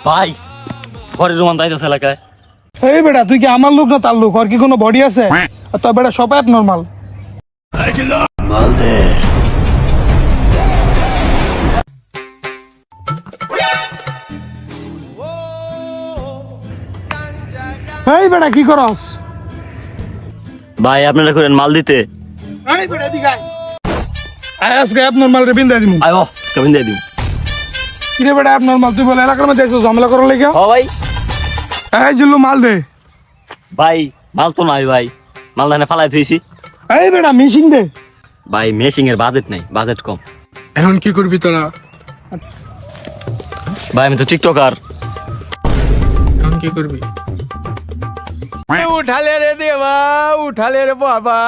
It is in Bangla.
ভাই ঘরে রোমান দাইতেছে এলাকায়। এই বেটা তুই কি আমার লোক না তার লোক? আর কি কোনো বডি আছে? আর তোর বেটা সব অ্যাপ নর্মাল। এই বেটা কি করস? ভাই আপনারা করেন মাল দিতে। এই বেটা এদিকে আয়। আয় আজকে অ্যাপ নর্মাল রে বিন্দা দিমু। আয় কেমন দিয়ে দিন। কি রে বেটা অ্যাপ নর্মাল? তুই বলে এলাকার মধ্যে দেখছিস ঝামেলা করার লেগে? ও ভাই এই জিল্লু মাল দে। ভাই মাল তো নাই ভাই, মাল ধানে ফালাই থইছি। এই বেটা মিশিং দে। ভাই মেশিং এর বাজেট নাই, বাজেট কম। এখন কি করবি তোরা? ভাই আমি তো টিকটকার। এখন কি করবি? উঠালে রে দেবা, উঠালে রে বাবা।